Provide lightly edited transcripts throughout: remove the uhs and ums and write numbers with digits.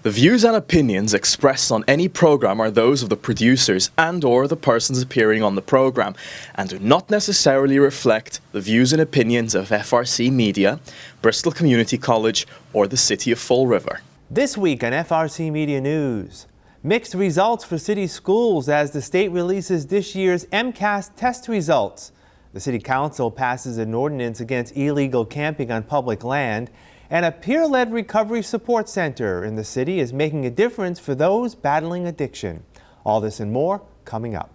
The views and opinions expressed on any program are those of the producers and/or the persons appearing on the program and do not necessarily reflect the views and opinions of FRCMedia, Bristol Community College, or the City of Fall River. This week on FRCmedia News, mixed results for city schools as the state releases this year's MCAS test results. The City Council passes an ordinance against illegal camping on public land, and a peer-led recovery support center in the city is making a difference for those battling addiction. All this and more coming up.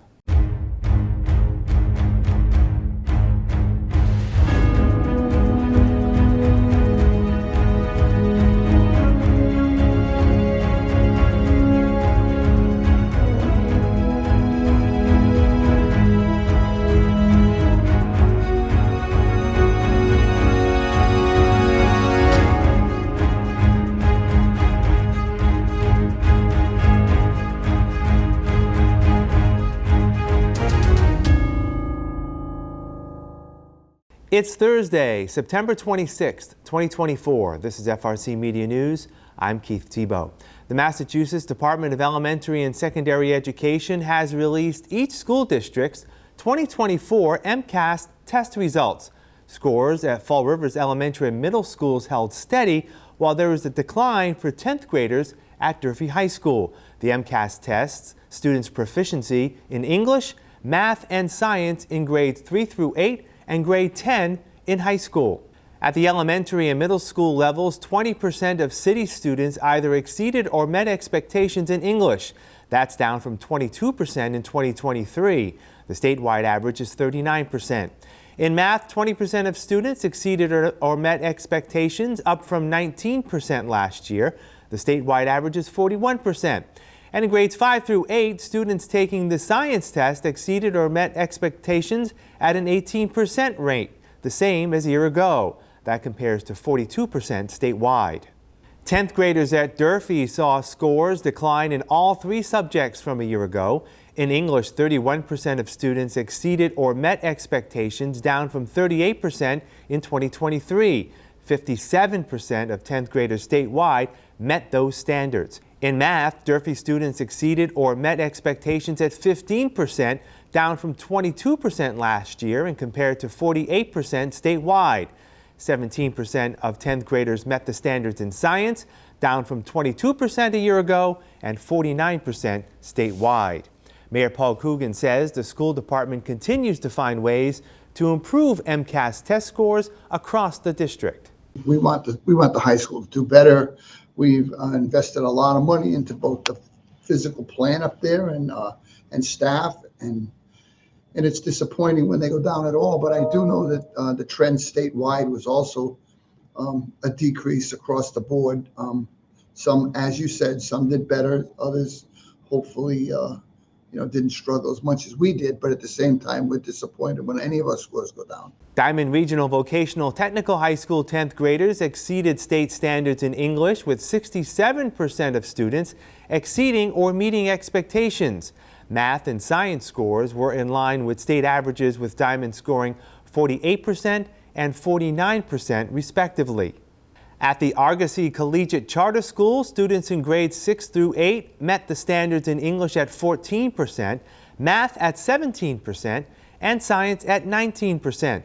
It's Thursday, September 26th, 2024. This is FRCmedia News. I'm Keith Tebow. The Massachusetts Department of Elementary and Secondary Education has released each school district's 2024 MCAS test results. Scores at Fall River's elementary and middle schools held steady, while there was a decline for 10th graders at Durfee High School. The MCAS tests students' proficiency in English, math, and science in grades 3 through 8 and grade 10 in high school. At the elementary and middle school levels, 20% of city students either exceeded or met expectations in English. That's down from 22% in 2023. The statewide average is 39%. In math, 20% of students exceeded or met expectations, up from 19% last year. The statewide average is 41%. And in grades 5 through 8, students taking the science test exceeded or met expectations at an 18% rate, the same as a year ago. That compares to 42% statewide. 10th graders at Durfee saw scores decline in all three subjects from a year ago. In English, 31% of students exceeded or met expectations, down from 38% in 2023. 57% of 10th graders statewide met those standards. In math, Durfee students exceeded or met expectations at 15%, down from 22% last year and compared to 48% statewide. 17% of 10th graders met the standards in science, down from 22% a year ago and 49% statewide. Mayor Paul Coogan says the school department continues to find ways to improve MCAS test scores across the district. We want the high school to do better. We've invested a lot of money into both the physical plan up there and staff, and it's disappointing when they go down at all. But I do know that the trend statewide was also a decrease across the board. Some, as you said, some did better. Others, hopefully, didn't struggle as much as we did. But at the same time, we're disappointed when any of our scores go down. Diamond Regional Vocational Technical High School 10th graders exceeded state standards in English, with 67% of students exceeding or meeting expectations. Math and science scores were in line with state averages, with Diamond scoring 48% and 49% respectively. At the Argosy Collegiate Charter School, students in grades 6 through 8 met the standards in English at 14%, math at 17%, and science at 19%.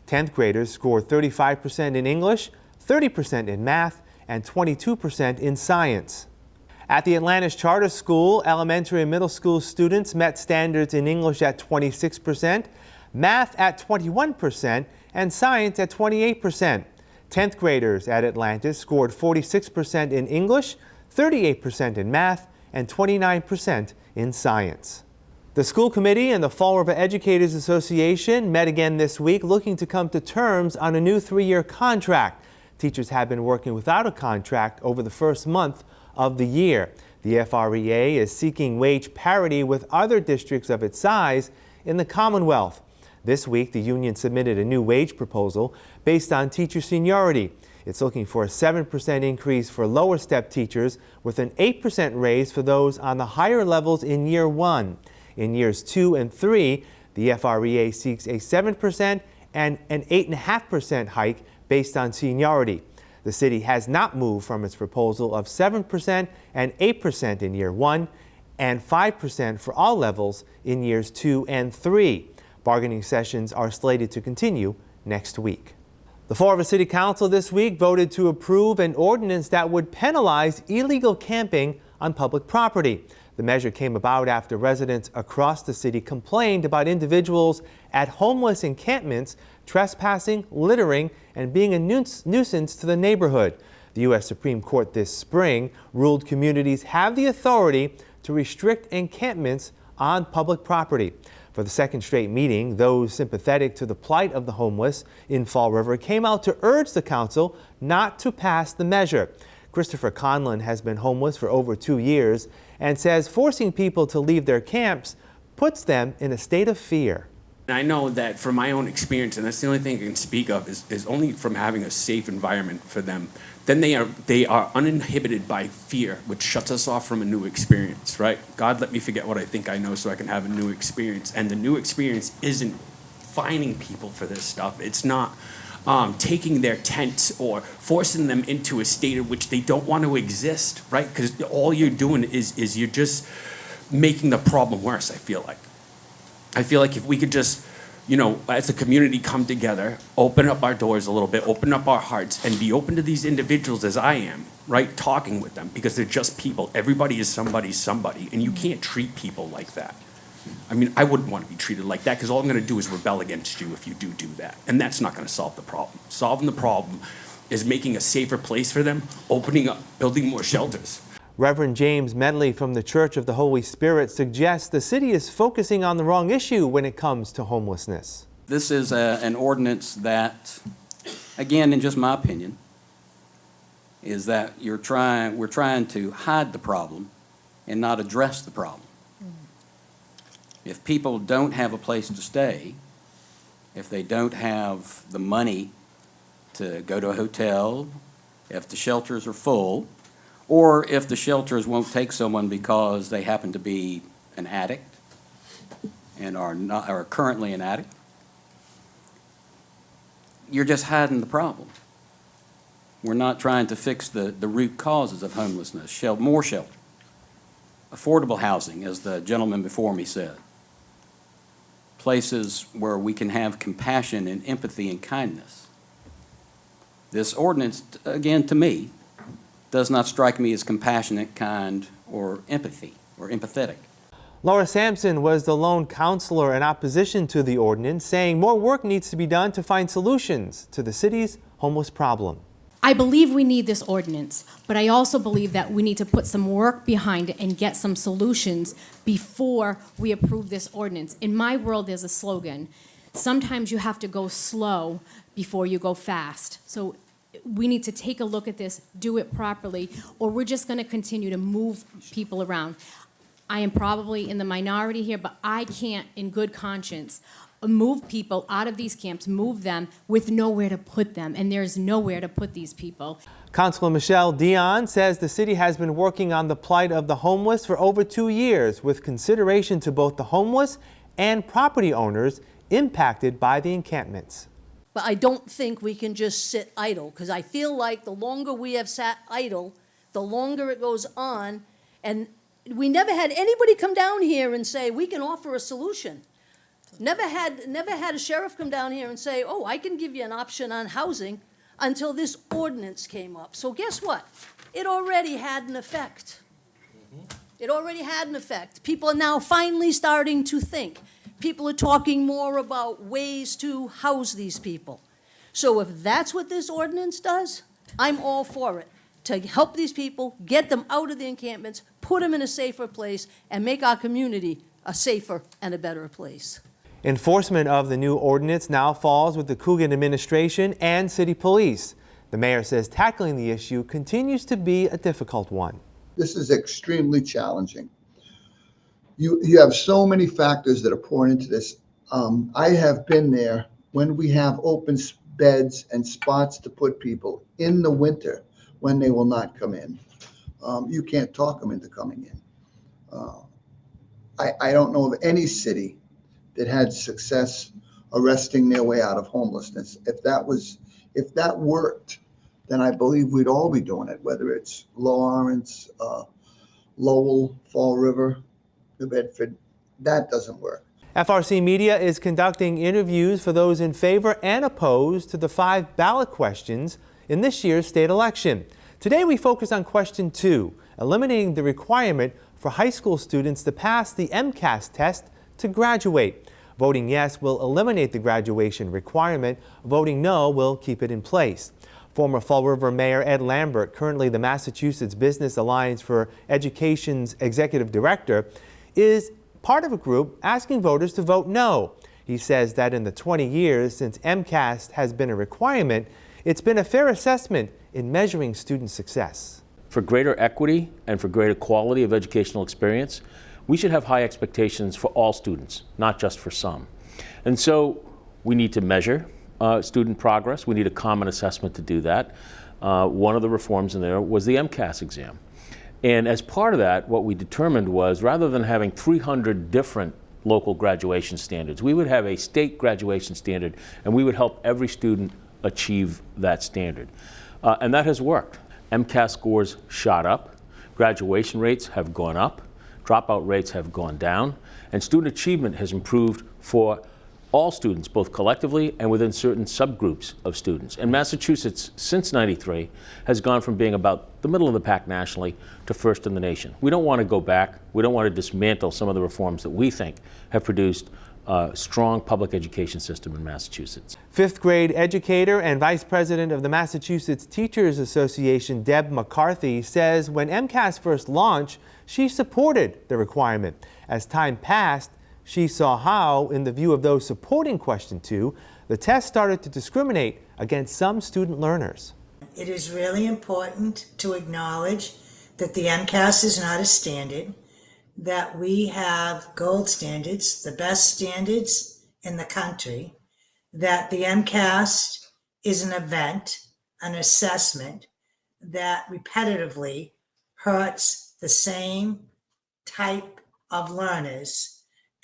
10th graders scored 35% in English, 30% in math, and 22% in science. At the Atlantis Charter School, elementary and middle school students met standards in English at 26%, math at 21%, and science at 28%. 10th graders at Atlantis scored 46% in English, 38% in math, and 29% in science. The school committee and the Fall River Educators Association met again this week, looking to come to terms on a new 3-year contract. Teachers have been working without a contract over the first month of the year. The FREA is seeking wage parity with other districts of its size in the Commonwealth. This week, the union submitted a new wage proposal based on teacher seniority. It's looking for a 7% increase for lower step teachers, with an 8% raise for those on the higher levels in year 1. In years 2 and 3, the FREA seeks a 7% and an 8.5% hike based on seniority. The city has not moved from its proposal of 7% and 8% in year 1 and 5% for all levels in years 2 and 3. Bargaining sessions are slated to continue next week. The Fall River City Council this week voted to approve an ordinance that would penalize illegal camping on public property. The measure came about after residents across the city complained about individuals at homeless encampments trespassing, littering, and being a nuisance to the neighborhood. The U.S. Supreme Court this spring ruled communities have the authority to restrict encampments on public property. For the second straight meeting, those sympathetic to the plight of the homeless in Fall River came out to urge the council not to pass the measure. Christopher Conlon has been homeless for over 2 years and says forcing people to leave their camps puts them in a state of fear. I know that from my own experience, and that's the only thing I can speak of, is only from having a safe environment for them. Then they are uninhibited by fear, which shuts us off from a new experience, right? God, let me forget what I think I know so I can have a new experience. And the new experience isn't fining people for this stuff. It's not taking their tents or forcing them into a state in which they don't want to exist, right? Because all you're doing is you're just making the problem worse, I feel like. I feel like if we could just, as a community come together, open up our doors a little bit, open up our hearts, and be open to these individuals as I am, right? Talking with them, because they're just people. Everybody is somebody's somebody, and you can't treat people like that. I mean, I wouldn't want to be treated like that, because all I'm going to do is rebel against you if you do that. And that's not going to solve the problem. Solving the problem is making a safer place for them, opening up, building more shelters. Reverend James Medley from the Church of the Holy Spirit suggests the city is focusing on the wrong issue when it comes to homelessness. This is an ordinance that, again, in just my opinion, is that we're trying to hide the problem and not address the problem. If people don't have a place to stay, if they don't have the money to go to a hotel, if the shelters are full, or if the shelters won't take someone because they happen to be an addict and are currently an addict, you're just hiding the problem. We're not trying to fix the root causes of homelessness. More shelter, affordable housing, as the gentleman before me said, places where we can have compassion and empathy and kindness. This ordinance, again, to me, does not strike me as compassionate, kind, or empathetic. Laura Sampson was the lone counselor in opposition to the ordinance, saying more work needs to be done to find solutions to the city's homeless problem. I believe we need this ordinance, but I also believe that we need to put some work behind it and get some solutions before we approve this ordinance. In my world, there's a slogan: sometimes you have to go slow before you go fast. So we need to take a look at this, do it properly, or we're just going to continue to move people around. I am probably in the minority here, but I can't, in good conscience, move people out of these camps, move them with nowhere to put them, and there's nowhere to put these people. Councilor Michelle Dion says the city has been working on the plight of the homeless for over 2 years, with consideration to both the homeless and property owners impacted by the encampments. But I don't think we can just sit idle, because I feel like the longer we have sat idle, the longer it goes on. And we never had anybody come down here and say, we can offer a solution. Never had a sheriff come down here and say, oh, I can give you an option on housing, until this ordinance came up. So guess what? It already had an effect. It already had an effect. People are now finally starting to think. People are talking more about ways to house these people. So if that's what this ordinance does, I'm all for it. To help these people, get them out of the encampments, put them in a safer place, and make our community a safer and a better place. Enforcement of the new ordinance now falls with the Coogan administration and city police. The mayor says tackling the issue continues to be a difficult one. This is extremely challenging. You have so many factors that are pouring into this. I have been there when we have open beds and spots to put people in the winter when they will not come in. You can't talk them into coming in. I don't know of any city that had success arresting their way out of homelessness. If that worked, then I believe we'd all be doing it, whether it's Lawrence, Lowell, Fall River, New Bedford. That doesn't work. FRC Media is conducting interviews for those in favor and opposed to the 5 ballot questions in this year's state election. Today we focus on question 2, eliminating the requirement for high school students to pass the MCAS test to graduate. Voting yes will eliminate the graduation requirement. Voting no will keep it in place. Former Fall River Mayor Ed Lambert, currently the Massachusetts Business Alliance for Education's executive director, is part of a group asking voters to vote no. He says that in the 20 years since MCAS has been a requirement, it's been a fair assessment in measuring student success. For greater equity and for greater quality of educational experience, we should have high expectations for all students, not just for some. And so we need to measure student progress. We need a common assessment to do that. One of the reforms in there was the MCAS exam. And as part of that, what we determined was, rather than having 300 different local graduation standards, we would have a state graduation standard, and we would help every student achieve that standard. And that has worked. MCAS scores shot up, graduation rates have gone up, dropout rates have gone down, and student achievement has improved for all students, both collectively and within certain subgroups of students. And Massachusetts, since '93, has gone from being about the middle of the pack nationally to first in the nation. We don't want to go back. We don't want to dismantle some of the reforms that we think have produced a strong public education system in Massachusetts. 5th grade educator and vice president of the Massachusetts Teachers Association, Deb McCarthy, says when MCAS first launched, she supported the requirement. As time passed, she saw how, in the view of those supporting question 2, the test started to discriminate against some student learners. It is really important to acknowledge that the MCAS is not a standard, that we have gold standards, the best standards in the country, that the MCAS is an event, an assessment that repetitively hurts the same type of learners,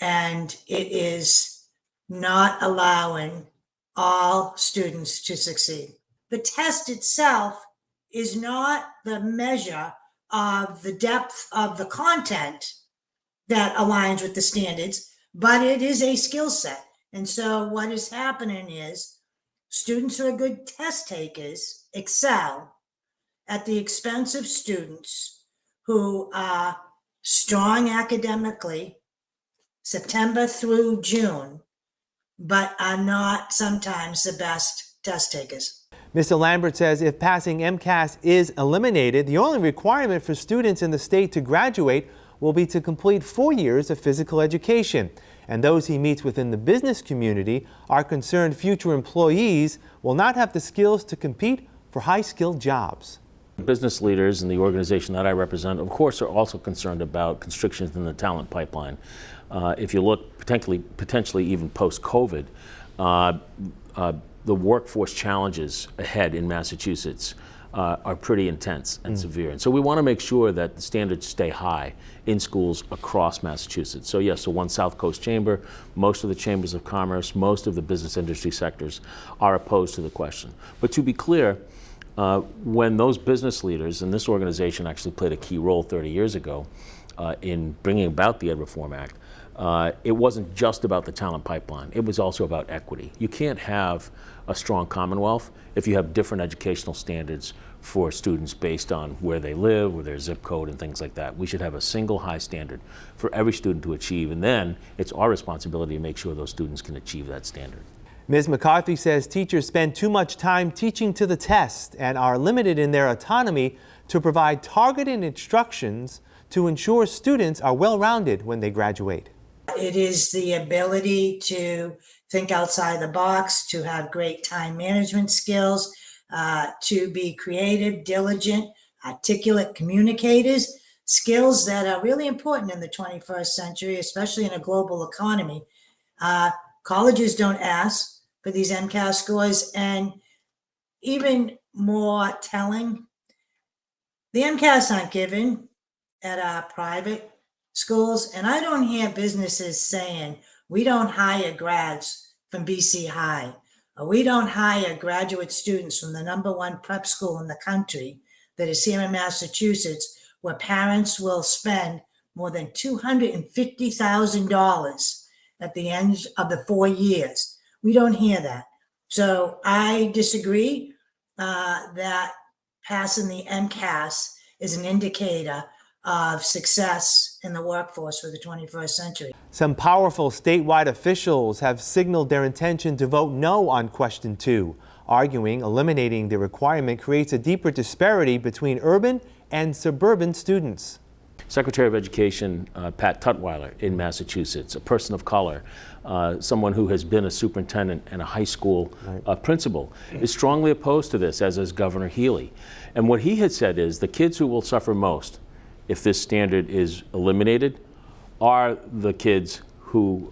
and it is not allowing all students to succeed. The test itself is not the measure of the depth of the content that aligns with the standards, but it is a skill set. And so what is happening is students who are good test takers excel at the expense of students who are strong academically September through June, but are not sometimes the best test takers. Mr. Lambert says if passing MCAS is eliminated, the only requirement for students in the state to graduate will be to complete 4 years of physical education. And those he meets within the business community are concerned future employees will not have the skills to compete for high-skilled jobs. Business leaders in the organization that I represent, of course, are also concerned about constrictions in the talent pipeline. If you look potentially even post-COVID, the workforce challenges ahead in Massachusetts are pretty intense and severe. And so we want to make sure that the standards stay high in schools across Massachusetts. So yes, so one South Coast Chamber, most of the chambers of commerce, most of the business industry sectors are opposed to the question. But to be clear, when those business leaders, and this organization actually played a key role 30 years ago in bringing about the Ed Reform Act, it wasn't just about the talent pipeline. It was also about equity. You can't have a strong Commonwealth if you have different educational standards for students based on where they live, or their zip code, and things like that. We should have a single high standard for every student to achieve, and then it's our responsibility to make sure those students can achieve that standard. Ms. McCarthy says teachers spend too much time teaching to the test and are limited in their autonomy to provide targeted instructions to ensure students are well-rounded when they graduate. It is the ability to think outside the box, to have great time management skills, to be creative, diligent, articulate communicators, skills that are really important in the 21st century, especially in a global economy. Colleges don't ask for these MCAS scores, and even more telling, the MCAS aren't given at our private schools, and I don't hear businesses saying we don't hire grads from BC High, We don't hire graduate students from the #1 prep school in the country that is here in Massachusetts, where parents will spend more than $250,000 at the end of the 4 years. We don't hear that. So I disagree that passing the MCAS is an indicator of success in the workforce for the 21st century. Some powerful statewide officials have signaled their intention to vote no on question 2, arguing eliminating the requirement creates a deeper disparity between urban and suburban students. Secretary of Education Pat Tutwiler in Massachusetts, a person of color, someone who has been a superintendent and a high school principal, is strongly opposed to this, as is Governor Healy. And what he had said is the kids who will suffer most if this standard is eliminated are the kids who,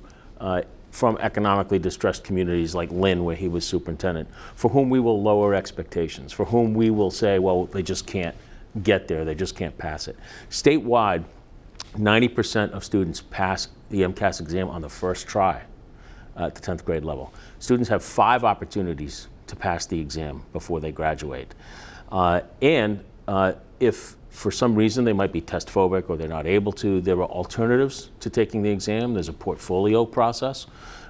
from economically distressed communities like Lynn, where he was superintendent, for whom we will lower expectations, for whom we will say, well, they just can't get there, they just can't pass it. Statewide, 90% of students pass the MCAS exam on the first try at the 10th grade level. Students have 5 opportunities to pass the exam before they graduate. If for some reason they might be test phobic or they're not able to, there are alternatives to taking the exam. There's a portfolio process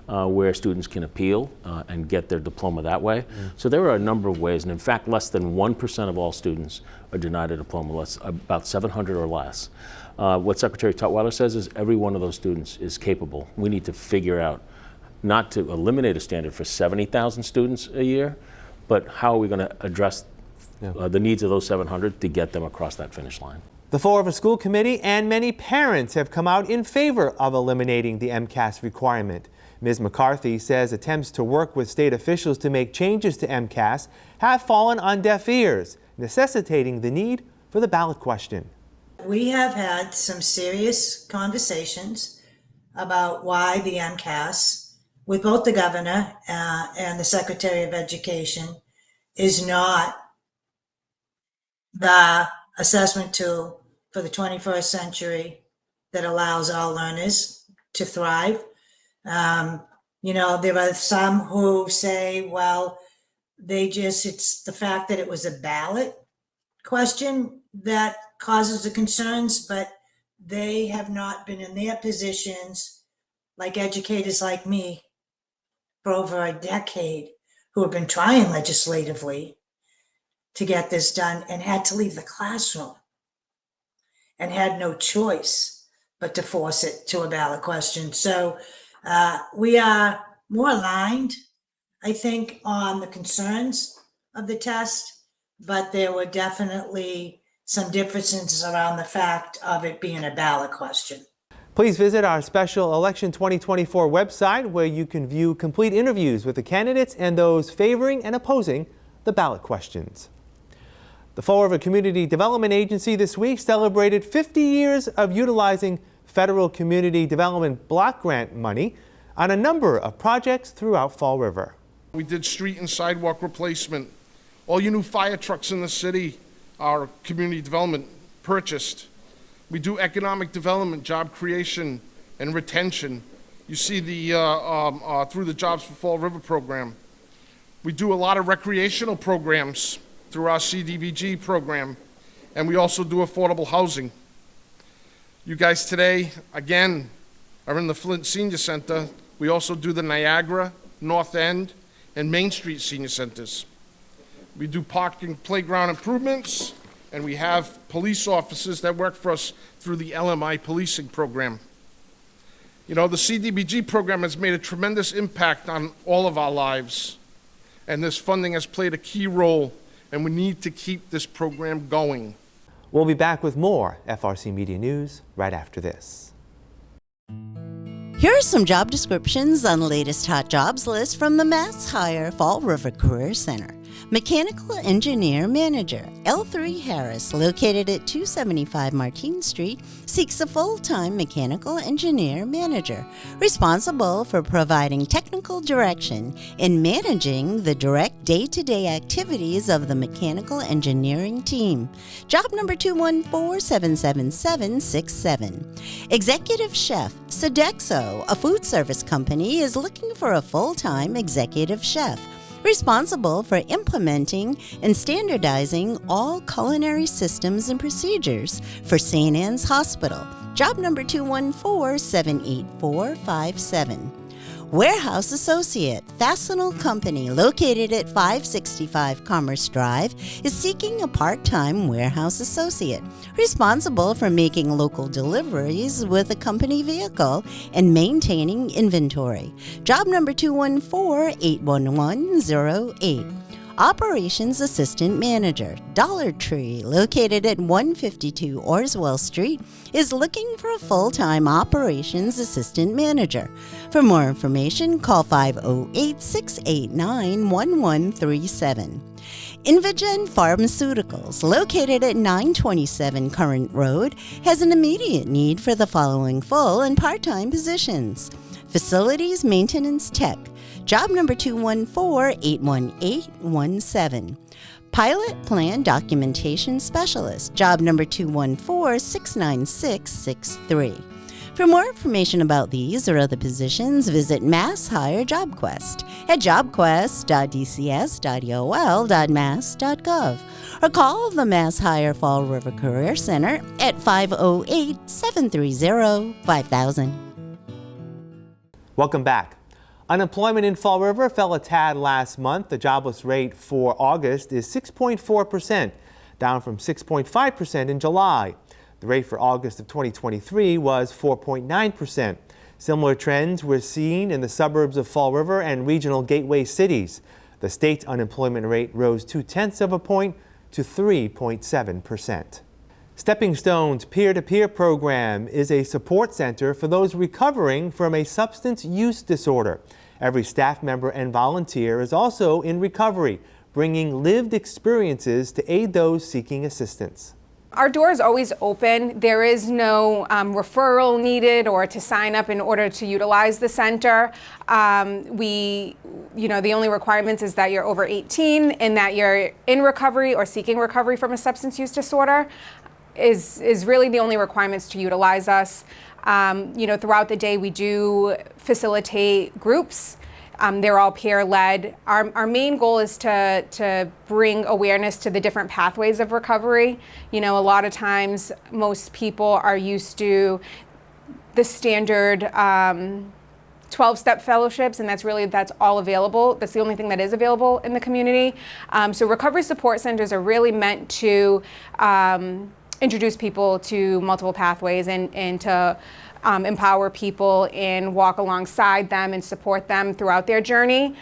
where students can appeal and get their diploma that way. So there are a number of ways, and in fact, less than 1% of all students are denied a diploma, about 700 or less. What Secretary Tutwiler says is every one of those students is capable. We need to figure out not to eliminate a standard for 70,000 students a year, but how are we going to address the needs of those 700 to get them across that finish line. The Fall River School Committee and many parents have come out in favor of eliminating the MCAS requirement. Ms. McCarthy says attempts to work with state officials to make changes to MCAS have fallen on deaf ears, necessitating the need for the ballot question. We have had some serious conversations about why the MCAS, with both the governor and the Secretary of Education, is not the assessment tool for the 21st century that allows all learners to thrive. There are some who say, well, it's the fact that it was a ballot question that causes the concerns, but they have not been in their positions, like educators like me, for over a decade, who have been trying legislatively to get this done and had to leave the classroom and had no choice but to force it to a ballot question. So we are more aligned, I think, on the concerns of the test, but there were definitely some differences around the fact of it being a ballot question. Please visit our special Election 2024 website, where you can view complete interviews with the candidates and those favoring and opposing the ballot questions. The Fall River Community Development Agency this week celebrated 50 years of utilizing federal community development block grant money on a number of projects throughout Fall River. We did street and sidewalk replacement. All your new fire trucks in the city, our community development purchased. We do economic development, job creation, and retention. You see the through the Jobs for Fall River program. We do a lot of recreational programs through our CDBG program, and we also do affordable housing. You guys today, again, are in the Flint Senior Center. We also do the Niagara, North End, and Main Street Senior Centers. We do park and playground improvements, and we have police officers that work for us through the LMI policing program. You know, the CDBG program has made a tremendous impact on all of our lives, and this funding has played a key role, and we need to keep this program going. We'll be back with more FRC Media News right after this. Here are some job descriptions on the latest hot jobs list from the Mass Hire Fall River Career Center. Mechanical Engineer Manager, L3 Harris, located at 275 Martin Street, seeks a full-time mechanical engineer manager, responsible for providing technical direction in managing the direct day-to-day activities of the mechanical engineering team. Job number 214-77767. Executive Chef, Sodexo, a food service company, is looking for a full-time executive chef. responsible for implementing and standardizing all culinary systems and procedures for St. Anne's Hospital. Job number 214-784-57. Warehouse Associate, Fastenal Company, located at 565 Commerce Drive, is seeking a part-time warehouse associate, responsible for making local deliveries with a company vehicle and maintaining inventory. Job number 214-81108. Operations Assistant Manager, Dollar Tree, located at 152 Orswell Street, is looking for a full-time Operations Assistant Manager. For more information, call 508-689-1137. Invigen Pharmaceuticals, located at 927 Current Road, has an immediate need for the following full and part-time positions. Facilities Maintenance Tech, job number 214-81817. Pilot Plan Documentation Specialist, job number 214-69663. For more information about these or other positions, visit Mass Hire JobQuest at jobquest.dcs.eol.mass.gov or call the Mass Hire Fall River Career Center at 508-730-5000. Welcome back. Unemployment in Fall River fell a tad last month. The jobless rate for August is 6.4%, down from 6.5% in July. The rate for August of 2023 was 4.9%. Similar trends were seen in the suburbs of Fall River and regional gateway cities. The state's unemployment rate rose 0.2 of a point to 3.7%. Stepping Stone's peer-to-peer program is a support center for those recovering from a substance use disorder. Every staff member and volunteer is also in recovery, bringing lived experiences to aid those seeking assistance. Our door is always open. There is no referral needed or to sign up in order to utilize the center. The only requirements is that you're over 18 and that you're in recovery or seeking recovery from a substance use disorder is really the only requirements to utilize us. Throughout the day we do facilitate groups. They're all peer-led. Our main goal is to bring awareness to the different pathways of recovery. A lot of times most people are used to the standard 12-step fellowships, and that's all available. That's the only thing that is available in the community. So recovery support centers are really meant to introduce people to multiple pathways and to empower people and walk alongside them and support them throughout their journey.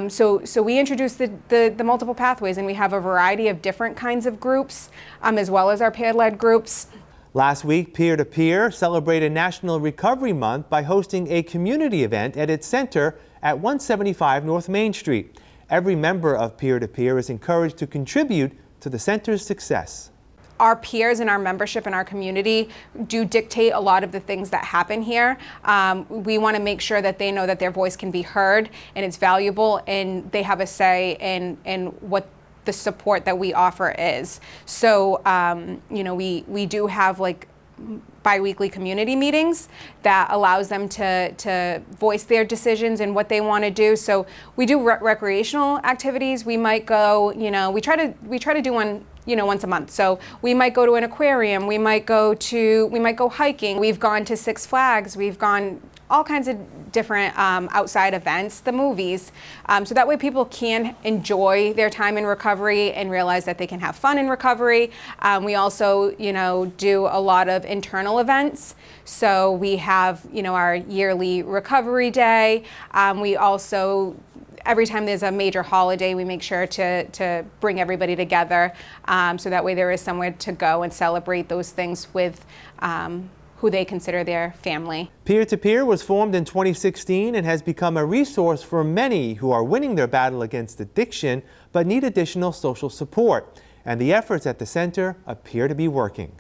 So we introduce the multiple pathways, and we have a variety of different kinds of groups, as well as our peer-led groups. Last week, Peer-to-Peer celebrated National Recovery Month by hosting a community event at its center at 175 North Main Street. Every member of Peer-to-Peer is encouraged to contribute to the center's success. Our peers and our membership in our community do dictate a lot of the things that happen here. We want to make sure that they know that their voice can be heard and it's valuable and they have a say in what the support that we offer is. So, we do have bi-weekly community meetings that allows them to voice their decisions and what they want to do. So we do recreational activities. We might go, we try to do one once a month. So we might go to an aquarium, we might go hiking. We've gone to Six Flags, we've gone all kinds of different outside events, the movies. So that way people can enjoy their time in recovery and realize that they can have fun in recovery. We also, do a lot of internal events. So we have, our yearly recovery day. We also, every time there's a major holiday, we make sure to bring everybody together, so that way there is somewhere to go and celebrate those things with who they consider their family. Peer-to-Peer was formed in 2016 and has become a resource for many who are winning their battle against addiction but need additional social support. And the efforts at the center appear to be working.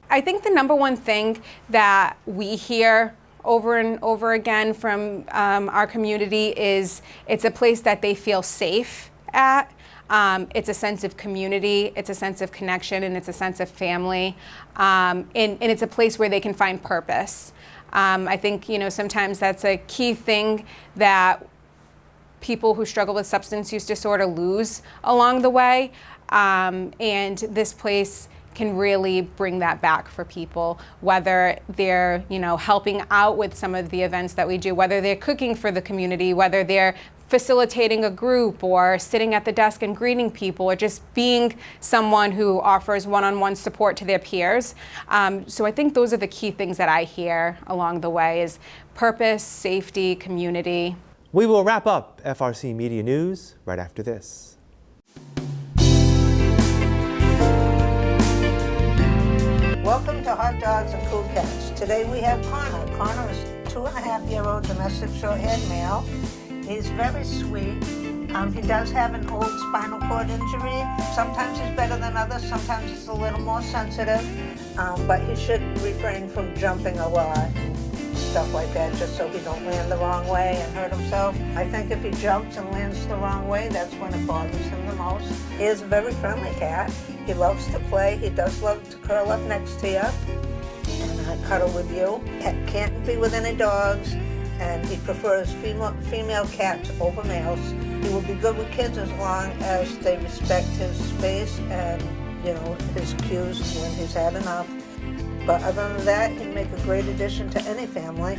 I think the number one thing that we hear over and over again from our community is it's a place that they feel safe at. It's a sense of community, it's a sense of connection, and it's a sense of family. And it's a place where they can find purpose. I think, sometimes that's a key thing that people who struggle with substance use disorder lose along the way. And this place can really bring that back for people, whether they're, helping out with some of the events that we do, whether they're cooking for the community, whether they're facilitating a group or sitting at the desk and greeting people, or just being someone who offers one-on-one support to their peers. So I think those are the key things that I hear along the way is purpose, safety, community. We will wrap up FRC Media News right after this. Welcome to Hot Dogs and Cool Cats. Today we have Connor. Connor is 2.5-year-old domestic short-haired male. He's very sweet. He does have an old spinal cord injury. Sometimes he's better than others, sometimes he's a little more sensitive, but he should refrain from jumping a lot and stuff like that, just so he don't land the wrong way and hurt himself. I think if he jumps and lands the wrong way, that's when it bothers him the most. He is a very friendly cat. He loves to play. He does love to curl up next to you and cuddle with you. Can't be with any dogs, and he prefers female cats over males. He will be good with kids as long as they respect his space and, his cues when he's had enough. But other than that, he'd make a great addition to any family.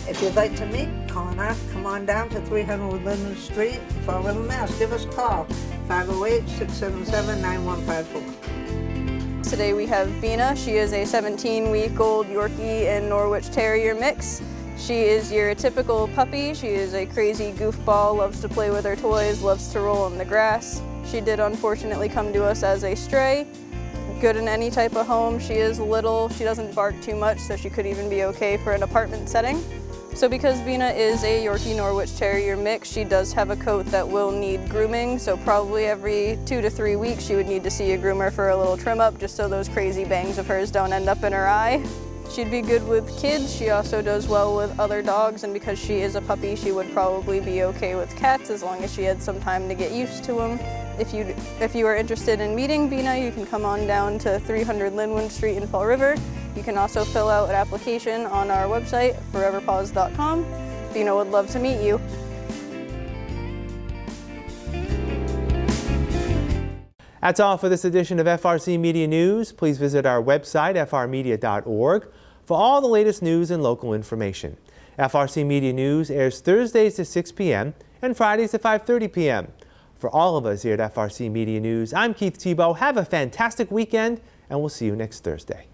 If you'd like to meet Connor, come on down to 300 Linden Street, Fall River, Mass. Give us a call, 508-677-9154. Today we have Bina. She is a 17-week-old Yorkie and Norwich Terrier mix. She is your typical puppy. She is a crazy goofball, loves to play with her toys, loves to roll in the grass. She did unfortunately come to us as a stray. Good in any type of home. She is little, she doesn't bark too much, so she could even be okay for an apartment setting. So because Bina is a Yorkie Norwich Terrier mix, she does have a coat that will need grooming, so probably every 2 to 3 weeks she would need to see a groomer for a little trim up, just so those crazy bangs of hers don't end up in her eye. She'd be good with kids. She also does well with other dogs, and because she is a puppy, she would probably be okay with cats as long as she had some time to get used to them. If you are interested in meeting Bina, you can come on down to 300 Linwood Street in Fall River. You can also fill out an application on our website, foreverpaws.com. Bina would love to meet you. That's all for this edition of FRC Media News. Please visit our website, frmedia.org, for all the latest news and local information. FRC Media News airs Thursdays at 6 p.m. and Fridays at 5:30 p.m. For all of us here at FRC Media News, I'm Keith Tebow. Have a fantastic weekend, and we'll see you next Thursday.